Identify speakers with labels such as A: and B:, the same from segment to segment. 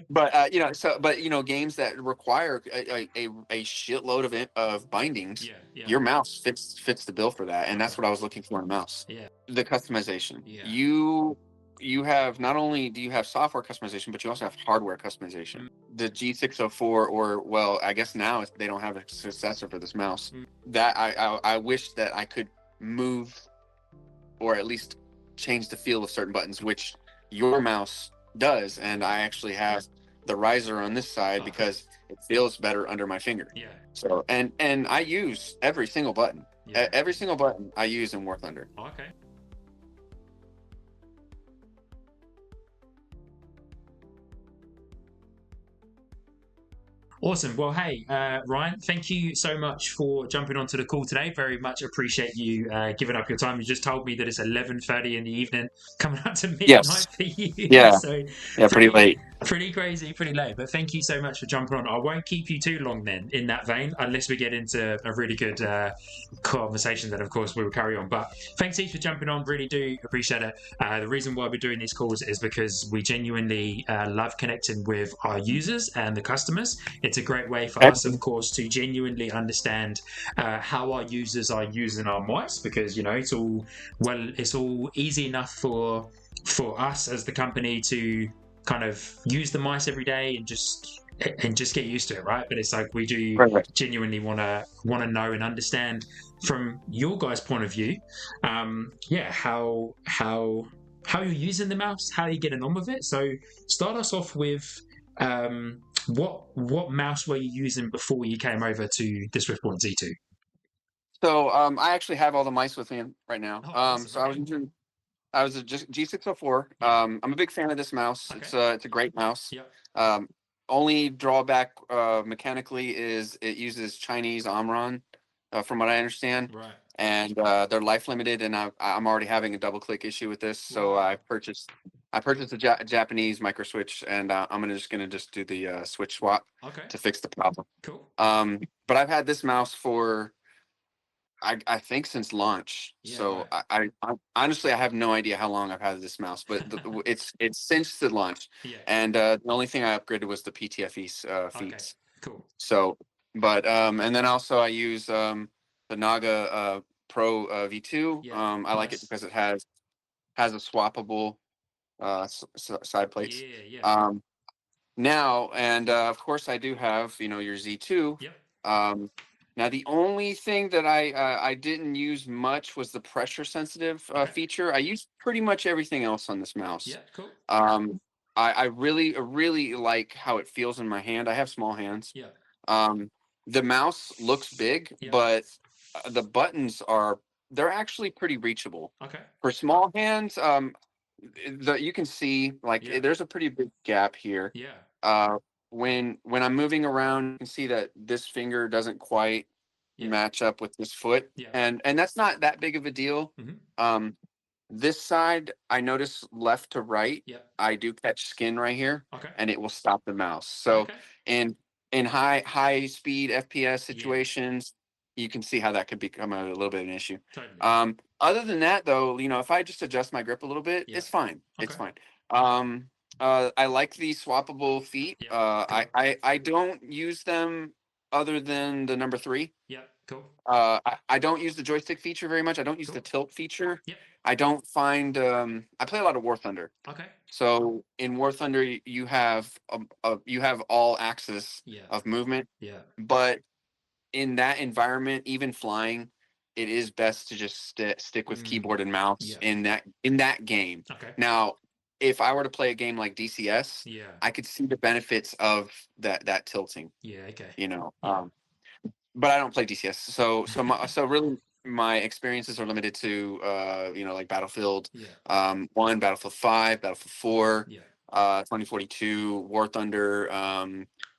A: But games that require a shitload of bindings,
B: Yeah, yeah,
A: your mouse fits the bill for that, and
B: okay,
A: that's what I was looking for in a mouse.
B: yeah,
A: The customization.
B: yeah.
A: You have, not only do you have software customization, but you also have hardware customization.
B: Mm,
A: The G604, or well, I guess now they don't have a successor for this mouse.
B: mm.
A: That I wish that I could move, or at least change the feel of certain buttons, which your mouse does. And I actually have the riser on this side
B: Okay,
A: because it feels better under my finger.
B: yeah,
A: So, and I use every single button.
B: yeah,
A: Every single button I use in War Thunder.
B: okay. Awesome. Well, hey, Ryan, thank you so much for jumping onto the call today. Very much appreciate you giving up your time. You just told me that it's 11:30 in the evening, coming up to
A: Yes.
B: midnight for you.
A: Yeah.
B: So
A: Yeah. Pretty
B: pretty
A: late.
B: pretty crazy, pretty late. But thank you so much for jumping on. I won't keep you too long then in that vein, unless we get into a really good conversation. Then of course we will carry on. But thanks each for jumping on. Really do appreciate it. The reason why we're doing these calls is because we genuinely love connecting with our users and the customers. It's a great way for us, of
A: Excellent.
B: course, to genuinely understand how our users are using our mice, because it's all easy enough for us as the company to kind of use the mice every day and just get used to it, right? But it's like we do
A: Right.
B: genuinely want to know and understand from your guys' point of view, yeah, how you're using the mouse, how you're getting on with it. So start us off with what mouse were you using before you came over to the Swiftborn Z2?
A: So I actually have all the mice with me right now.
B: Oh, awesome.
A: So I was
B: Okay.
A: using I was a G604.
B: Yeah.
A: I'm a big fan of this mouse.
B: Okay.
A: It's a great mouse.
B: Yeah.
A: Um, Only drawback mechanically is it uses Chinese Omron, from what I understand,
B: Right.
A: and they're life limited. And I'm already having a double click issue with this, so
B: Wow.
A: I purchased a Japanese micro switch, and I'm gonna just do the switch swap
B: Okay.
A: to fix the problem.
B: Cool.
A: But I've had this mouse for, I think, since launch.
B: Yeah.
A: So
B: Right.
A: I honestly, I have no idea how long I've had this mouse, but it's since the launch,
B: Yeah.
A: and the only thing I upgraded was the PTFE
B: Okay.
A: feeds.
B: Cool.
A: So, but and then also I use the Naga Pro V2.
B: Yeah.
A: I like it
B: Nice.
A: because it has a swappable side plates.
B: Yeah. Yeah.
A: Um, Now, and of course I do have, your Z2.
B: Yep.
A: Um, Now the only thing that I didn't use much was the pressure sensitive
B: Okay.
A: feature. I used pretty much everything else on this mouse.
B: Yeah. Cool.
A: Um, I really like how it feels in my hand. I have small hands.
B: Yeah.
A: Um, the mouse looks big,
B: Yeah.
A: but the buttons they're actually pretty reachable
B: Okay.
A: for small hands. You can see, like,
B: Yeah.
A: there's a pretty big gap here.
B: Yeah.
A: uh when I'm moving around, you can see that this finger doesn't quite
B: Yeah.
A: match up with this foot,
B: Yeah.
A: and that's not that big of a deal.
B: Hmm.
A: um this side, I notice left to right,
B: Yeah.
A: I do catch skin right here,
B: Okay.
A: and it will stop the mouse. So
B: Okay.
A: in high speed FPS
B: Yeah.
A: situations, you can see how that could become a little bit of an issue.
B: Totally.
A: Other than that, though, if I just adjust my grip a little bit,
B: Yeah.
A: it's fine. It's
B: Okay.
A: fine. I like the swappable feet.
B: Yeah.
A: I,
B: Cool.
A: I don't use them other than the number three.
B: Yeah. Cool.
A: I don't use the joystick feature very much. I don't use the
B: Cool.
A: tilt feature.
B: Yep.
A: I don't find. I play a lot of War Thunder.
B: Okay.
A: So in War Thunder, you have all axis
B: Yeah.
A: of movement,
B: Yeah.
A: but in that environment, even flying, it is best to just stick with
B: Mm.
A: keyboard and mouse
B: Yeah.
A: in that game.
B: Okay.
A: Now, if I were to play a game like DCS,
B: Yeah.
A: I could see the benefits of that tilting.
B: Yeah. Okay.
A: You know,
B: Yeah.
A: but I don't play DCS, so really my experiences are limited to like Battlefield
B: Yeah.
A: 1, Battlefield 5, Battlefield 4,
B: Yeah.
A: 2042, War Thunder.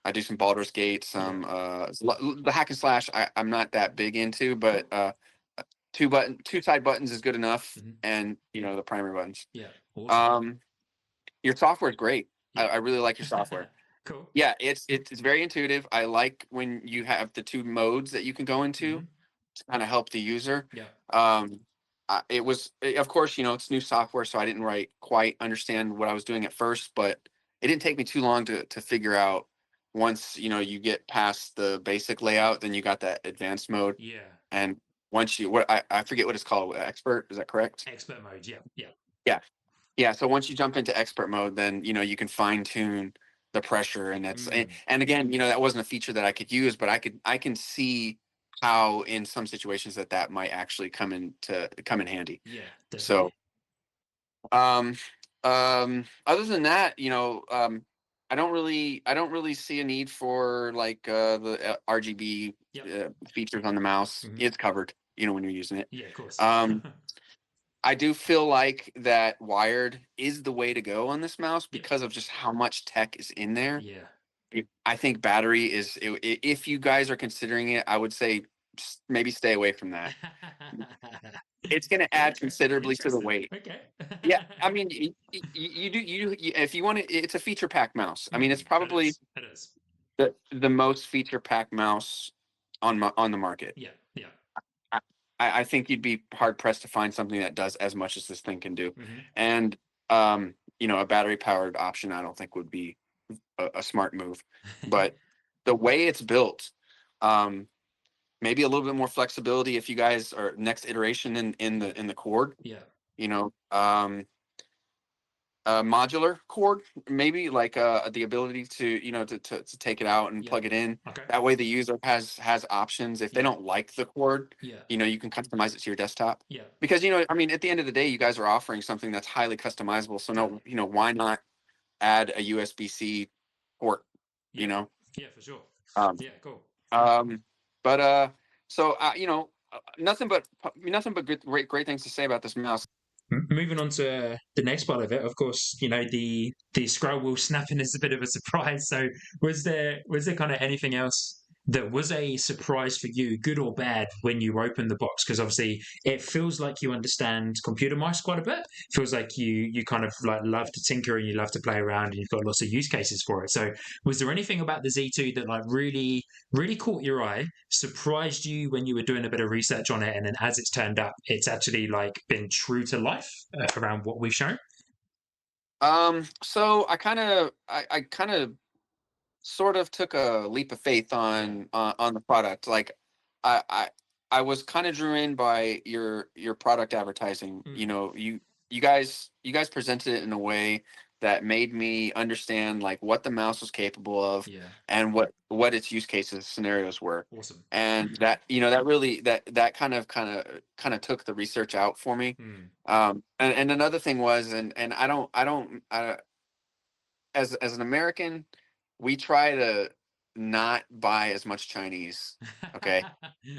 A: I do some Baldur's Gate, some
B: Yeah.
A: the hack and slash. I'm not that big into, but
B: Cool.
A: two side buttons is good enough,
B: Hmm.
A: and the primary buttons.
B: Yeah. Awesome.
A: Um, your software is great.
B: Yeah.
A: I really like your software.
B: Cool.
A: Yeah, it's very intuitive. I like when you have the two modes that you can go into
B: Hmm.
A: to kind of help the user.
B: Yeah.
A: Um, of course, it's new software, so I didn't quite understand what I was doing at first, but it didn't take me too long to figure out. Once you get past the basic layout, then you got that advanced mode,
B: Yeah.
A: and once you what I forget what it's called, expert, is that correct?
B: Expert mode. Yeah. Yeah.
A: Yeah. Yeah, so once you jump into expert mode, then you can fine tune the pressure, and
B: Mm.
A: and again, that wasn't a feature that I could use, but I can see how in some situations that might actually come in handy.
B: Yeah.
A: So
B: Definitely.
A: um other than that, I don't really see a need for like the RGB
B: Yep.
A: features on the mouse.
B: Hmm.
A: It's covered, when you're using it.
B: Yeah. Of course.
A: Um I do feel like that wired is the way to go on this mouse
B: Yep.
A: because of just how much tech is in there.
B: Yeah.
A: I think battery is, if you guys are considering it, I would say maybe stay away from that. It's going to add considerably to the
B: Interesting.
A: weight.
B: Okay.
A: Yeah, I mean, if you want it, it's a feature packed mouse. I mean, it's
B: It
A: probably
B: is. It is.
A: the most feature packed mouse on the market.
B: Yeah. Yeah.
A: I, I think you'd be hard pressed to find something that does as much as this thing can do.
B: Hmm.
A: And a battery powered option, I don't think would be a smart move. But the way it's built, um, maybe a little bit more flexibility if you guys are next iteration in the cord.
B: Yeah.
A: You know, modular cord, maybe like the ability to to take it out and
B: Yeah.
A: plug it in.
B: Okay.
A: That way, the user has options. If they
B: Yeah.
A: don't like the cord,
B: Yeah.
A: you can customize it to your desktop.
B: Yeah.
A: Because I mean, at the end of the day, you guys are offering something that's highly customizable. So no,
B: Totally.
A: why not add a USB-C port? You
B: Yeah.
A: know,
B: Yeah. For sure.
A: um,
B: Yeah. Cool.
A: um, but so nothing but great things to say about this mouse.
B: Moving on to the next part of it, of course, the scroll wheel snapping is a bit of a surprise. So, was there kind of anything else that was a surprise for you, good or bad, when you opened the box? Because obviously, it feels like you understand computer mice quite a bit. Feels like you kind of like love to tinker and you love to play around and you've got lots of use cases for it. So, was there anything about the Z2 that like really caught your eye, surprised you when you were doing a bit of research on it, and then as it's turned up, it's actually like been true to life around what we've shown?
A: So I kind of sort of took a leap of faith
B: Yeah.
A: on the product. Like, I I I was kind of drew in by your product advertising.
B: Mm.
A: You guys presented it in a way that made me understand like what the mouse was capable of,
B: Yeah.
A: and what its use cases scenarios were.
B: Awesome.
A: And that really that kind of took the research out for me.
B: Mm.
A: And another thing was, and I don't as an American, we try to not buy as much Chinese. Okay.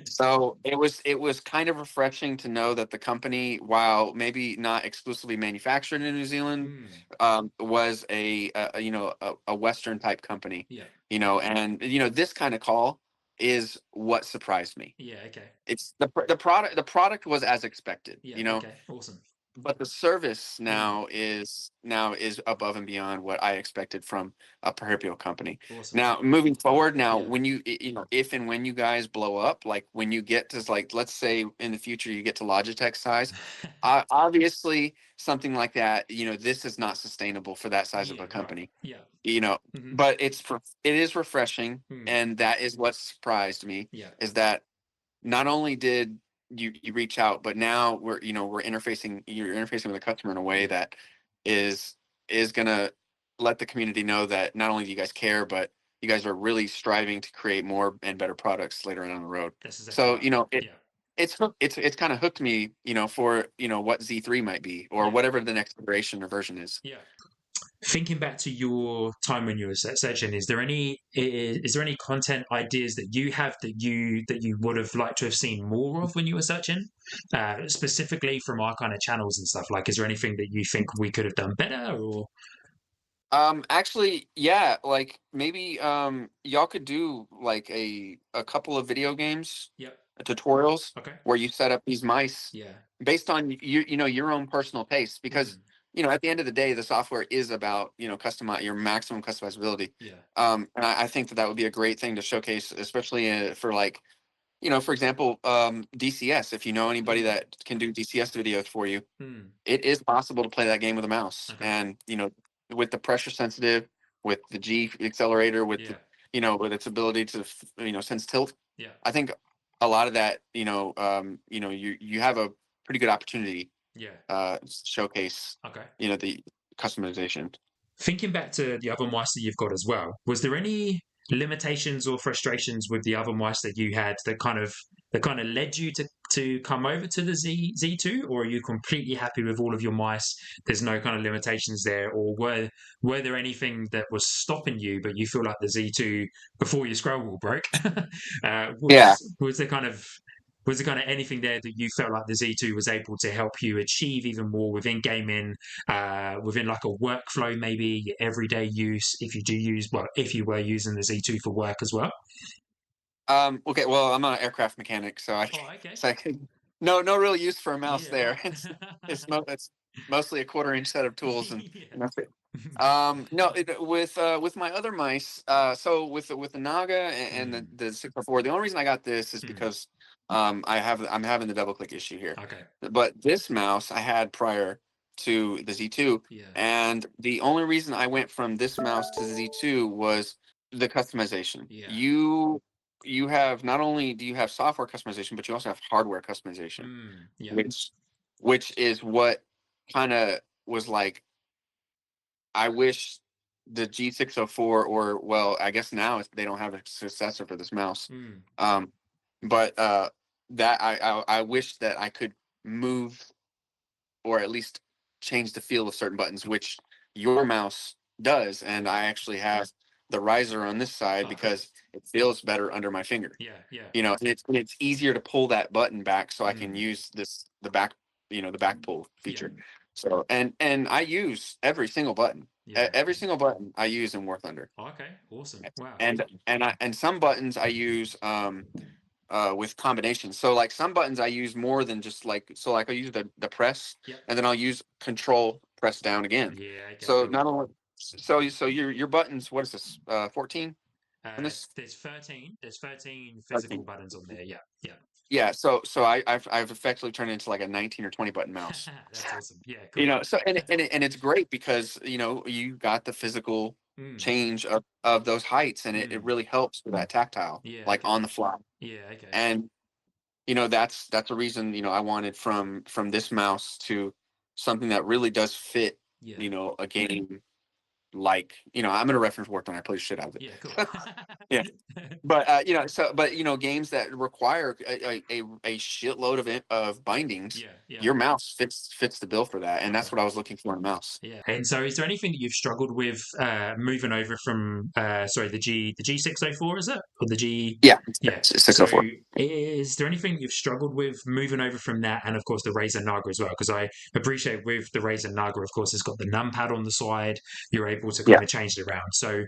A: So it was kind of refreshing to know that the company, while maybe not exclusively manufactured in New Zealand,
B: Mm.
A: was a Western type company.
B: Yeah.
A: And this kind of call is what surprised me.
B: Yeah. Okay.
A: It's the product was as expected.
B: Yeah. Okay. Awesome.
A: But the service
B: Mm.
A: now is above and beyond what I expected from a proverbial company.
B: Awesome.
A: Now, moving forward, now
B: Yeah.
A: when if and when you guys blow up, like when you get to, like, let's say in the future you get to Logitech size, obviously something like that, this is not sustainable for that size of
B: Yeah.
A: a
B: Right.
A: company.
B: Yeah.
A: You know,
B: Hmm.
A: but it is refreshing,
B: Mm.
A: and that is what surprised me,
B: Yeah.
A: is that not only did you reach out, but now you're interfacing with the customer in a way
B: Yeah.
A: that is gonna let the community know that not only do you guys care, but you guys are really striving to create more and better products later on down the road.
B: That's exactly
A: So
B: right. Yeah.
A: it's kind of hooked me, for what Z3 might be, or
B: Yeah.
A: whatever the next iteration or version is.
B: Yeah. Thinking back to your time when you were searching, is there any content ideas that you have that you would have liked to have seen more of when you were searching, specifically from our kind of channels and stuff? Like, is there anything that you think we could have done better? Or
A: Actually, yeah, like maybe y'all could do like a couple of video games
B: yep.
A: tutorials
B: Okay.
A: where you set up these mice
B: Yeah.
A: based on your own personal taste, because
B: Mm.
A: at the end of the day, the software is about customize your maximum customizability.
B: Yeah.
A: And I think that would be a great thing to showcase, especially for, like, for example, DCS. If you know anybody
B: Mm.
A: that can do DCS videos for you,
B: Mm.
A: it is possible to play that game with a mouse,
B: Okay.
A: and with the pressure sensitive, with the G accelerator, with the,
B: Yeah.
A: with its ability to sense tilt.
B: Yeah.
A: I think a lot of that, you have a pretty good opportunity
B: Yeah.
A: showcase,
B: Okay.
A: the customization.
B: Thinking back to the other mice that you've got as well, was there any limitations or frustrations with the other mice that you had that kind of led you to come over to the Z2, or are you completely happy with all of your mice? There's no kind of limitations there, or were there anything that was stopping you, but you feel like the Z2 before your scroll wheel broke
A: Yeah.
B: was there kind of anything there that you felt like the Z2 was able to help you achieve even more within gaming, within like a workflow, maybe your everyday use, if you do use, well, if you were using the Z2 for work as well?
A: Okay. Well, I'm an aircraft mechanic, so I,
B: Oh, okay.
A: so I could, no real use for a mouse
B: Yeah, right.
A: there. It's mostly a quarter-inch set of tools,
B: Yeah.
A: and that's it. No, with my other mice, so with the Naga and
B: Mm,
A: the 604, the only reason I got this is
B: mm,
A: because I'm having the double click issue here.
B: okay.
A: But this mouse I had prior to the Z2,
B: Yeah.
A: and the only reason I went from this mouse to the Z2 was the customization.
B: Yeah.
A: You have, not only do you have software customization, but you also have hardware customization,
B: Yeah.
A: which is what kind of was like, I wish the G604, or well, I guess now they don't have a successor for this mouse.
B: Mm,
A: Um, but that I wish that I could move, or at least change the feel of certain buttons, which your mouse does, and I actually have the riser on this side
B: okay.
A: because it feels better under my finger.
B: Yeah. Yeah.
A: It's easier to pull that button back so I can
B: Mm,
A: use the back, the back pull
B: yeah.
A: feature. So, and I use every single button.
B: Yeah.
A: Every single button I use in War Thunder.
B: Okay. Awesome. Wow.
A: And some buttons I use with combinations. So like some buttons I use more than just like, so like I use the press,
B: Yep.
A: and then I'll use control press down again.
B: Yeah. Okay.
A: So
B: Cool.
A: not only, so your buttons, what is this, 14 on this?
B: There's 13 physical
A: 13.
B: buttons on there. Yeah. Yeah.
A: Yeah, so I've effectively turned it into like a 19 or 20 button mouse.
B: That's awesome. Yeah. Cool.
A: So and it's great because you got the physical
B: Mm,
A: change of those heights, and it
B: mm.
A: really helps with that tactile,
B: Yeah.
A: like
B: Okay.
A: on the fly.
B: Yeah. Okay.
A: And that's a reason I wanted from this mouse to something that really does fit,
B: Yeah.
A: a game, like, I'm gonna reference War Thunder. I play the shit out of
B: Yeah. Cool.
A: it. Yeah. But games that require a shitload of bindings,
B: Yeah. Yeah.
A: your mouse fits the bill for that, and
B: Okay.
A: that's what I was looking for in a mouse.
B: Yeah. And so, is there anything that you've struggled with moving over from, sorry, the G604, is it, or the G?
A: Yeah,
B: Yeah. So,
A: 604.
B: is there anything you've struggled with moving over from that, and of course the Razer Naga as well? Because I appreciate with the Razer Naga, of course, it's got the numpad on the side. You're able to
A: Yeah.
B: kind of change it around. So,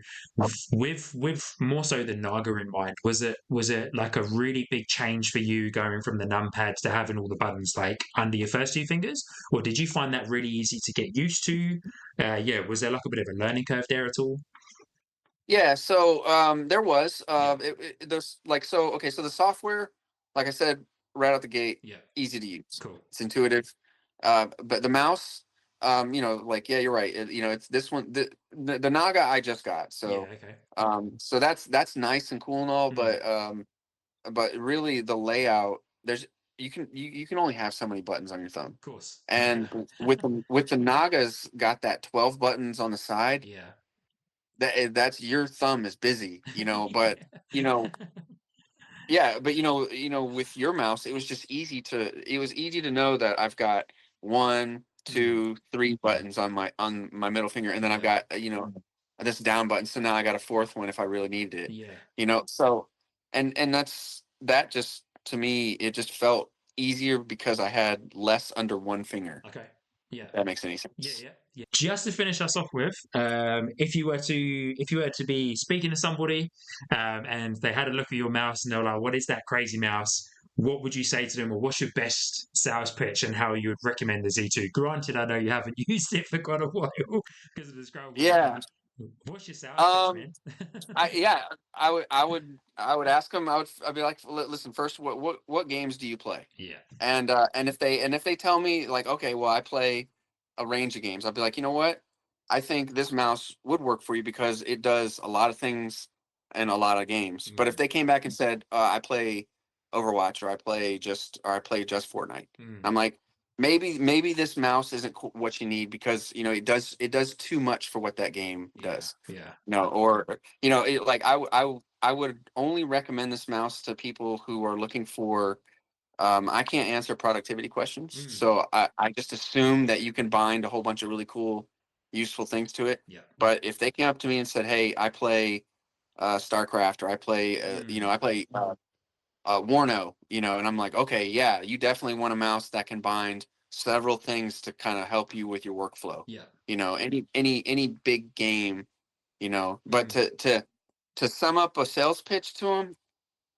B: with more so the Naga in mind, was it like a really big change for you going from the numpad to having all the buttons like under your first two fingers? Or did you find that really easy to get used to? Yeah, was there like a bit of a learning curve there at all?
A: Yeah, so there was
B: Yeah,
A: there's like, so okay, so the software, like I said, right out the gate,
B: yeah,
A: easy to use.
B: cool.
A: It's intuitive. But the mouse, like, yeah, you're right. It's this one, the Naga I just got.
B: Yeah,
A: So
B: okay.
A: so that's nice and cool and all,
B: Mm,
A: but really the layout, there's you can only have so many buttons on your thumb.
B: of course.
A: And with the Nagas got that 12 buttons on the side,
B: Yeah.
A: that's your thumb is busy, but
B: Yeah.
A: you know yeah, but with your mouse, it was easy to know that I've got one,
B: Mm,
A: two, three buttons on my middle finger, and then I've
B: yeah,
A: got this down button, so now I got a fourth one if I really needed it.
B: yeah,
A: So, and that just, to me, it just felt easier because I had less under one finger.
B: okay. Yeah.
A: If that makes any
B: Yeah,
A: sense.
B: yeah, yeah. Just to finish us off with, if you were to be speaking to somebody, and they had a look at your mouse and they were like, "What is that crazy mouse?" What would you say to them, or what's your best sales pitch, and how you would recommend the Z2? Granted, I know you haven't used it for quite a while because of the scroll wheel,
A: Yeah.
B: but what's your sales pitch,
A: Um.
B: man?
A: Yeah. I would ask them. I'd be like, Listen, first, what games do you play?"
B: Yeah,
A: And if they tell me, like, okay, well, I play a range of games, I'll be like, you know what? I think this mouse would work for you because it does a lot of things in a lot of games. But if
B: Mm,
A: they came back and said, I play Overwatch, or I play just Fortnite,
B: mm,
A: I'm like, maybe this mouse isn't what you need, because it does too much for what that game
B: yeah,
A: does.
B: yeah.
A: No, or like I would only recommend this mouse to people who are looking for. I can't answer productivity questions,
B: Mm,
A: so I just assume that you can bind a whole bunch of really cool, useful things to it.
B: yeah.
A: But if they came up to me and said, "Hey, I play StarCraft, or
B: Mm,
A: I play Warno," and I'm like, "Okay, yeah, you definitely want a mouse that can bind several things to kind of help you with your workflow.
B: yeah.
A: Any big game, But
B: Mm,
A: to sum up a sales pitch to them,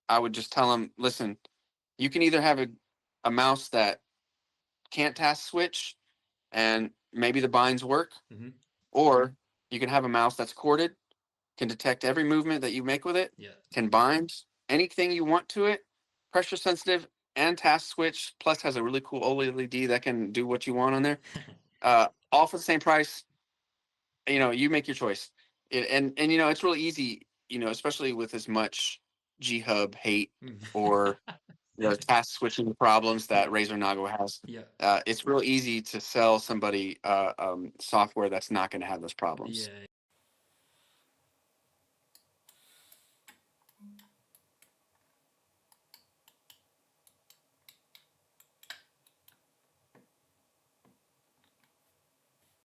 A: I would just tell them, listen, you can either have a mouse that can't task switch and maybe the binds work,
B: hmm.
A: or you can have a mouse that's corded, can detect every movement that you make with it,
B: Yeah.
A: can bind anything you want to it, pressure sensitive and task switch, plus has a really cool OLED that can do what you want on there. All for the same price. You make your choice. And it's really easy, especially with as much G Hub hate
B: Mm.
A: or task switching problems that
B: Yeah,
A: Razer Nago has.
B: yeah,
A: It's real easy to sell somebody software that's not going to have those problems.
B: yeah.